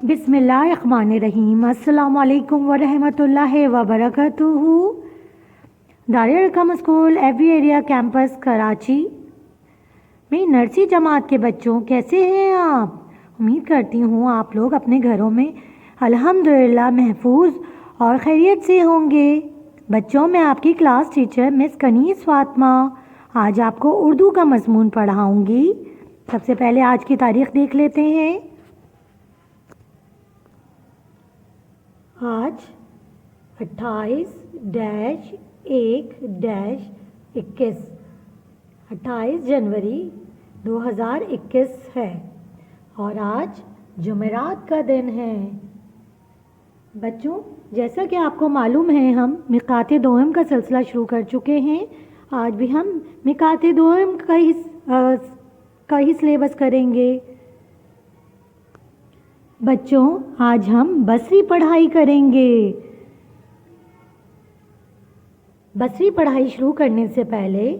बिस्मिल्लाहिर्रहमानिर्रहीम। अस्सलामु अलैकुम वरहमतुल्लाहि वबरकातुहू। Darul Arqam school every area campus Karachi में नर्सरी जमात के बच्चों, कैसे हैं आप? उम्मीद करती हूँ आप लोग अपने घरों में अल्हम्दुलिल्लाह महफूज और खैरियत से होंगे। बच्चों, मैं आपकी class teacher miss Kaneez Fatima आज आपको उर्दू का मज़मून पढ़ाऊँगी। सबसे पहले आज की तारीख़ देख लेते हैं। आज 28-1-21 28 जनवरी 2021 है और आज जुमेरात का दिन है। बच्चों, जैसा कि आपको मालूम है, हम मिकाते दोयम का सिलसिला शुरू कर चुके हैं। आज भी हम मिकाते दोयम का ही सिलेबस करेंगे। बच्चों, आज हम बसरी पढ़ाई करेंगे। बसरी पढ़ाई शुरू करने से पहले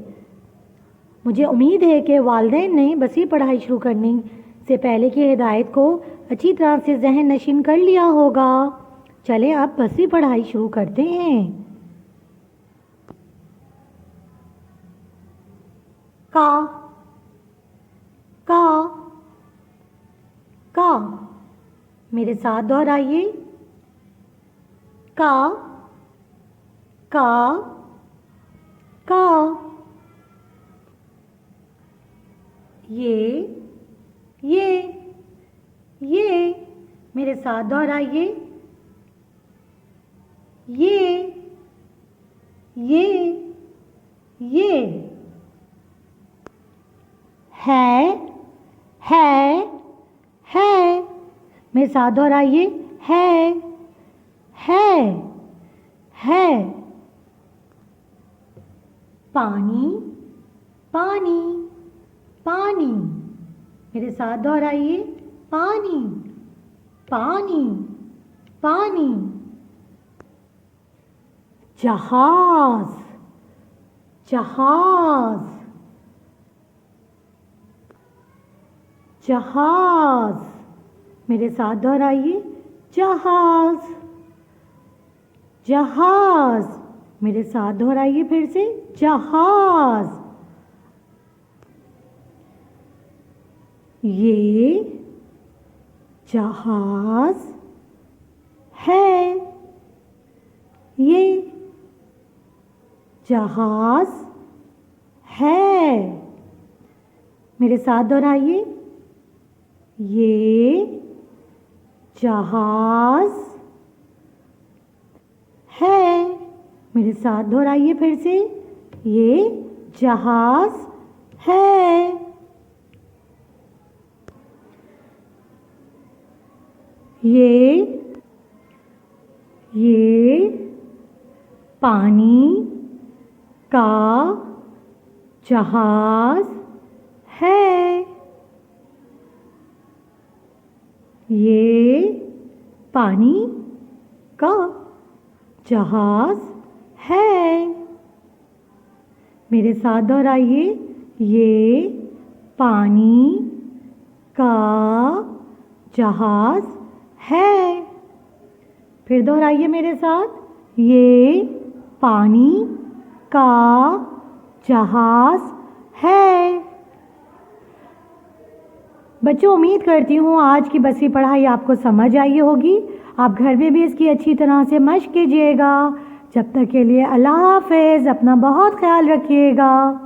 मुझे उम्मीद है कि वालिदैन ने बसरी पढ़ाई शुरू करने से पहले की हिदायत को अच्छी तरह से जहन नशीन कर लिया होगा। चले अब बसरी पढ़ाई शुरू करते हैं। का का का मेरे साथ दोहराइए। का का का। ये मेरे साथ दोहराइए। ये है मेरे साथ दोहराइए। है पानी पानी पानी मेरे साथ दोहराइए। पानी पानी पानी। जहाज जहाज जहाज मेरे साथ दोहराइए। जहाज जहाज मेरे साथ दोहराइए फिर से। जहाज। ये जहाज है। ये जहाज है। मेरे साथ दोहराइए। ये जहाज है। मेरे साथ दोहराइए फिर से। ये जहाज है। ये पानी का जहाज है। ये पानी का जहाज है। मेरे साथ दोहराइए। ये पानी का जहाज है। फिर दोहराइए मेरे साथ। ये पानी का जहाज है। बच्चों, उम्मीद करती हूँ आज की बसरी पढ़ाई आपको समझ आई होगी। आप घर में भी इसकी अच्छी तरह से मश्क कीजिएगा। जब तक के लिए अल्लाह हाफ़िज़। अपना बहुत ख्याल रखिएगा।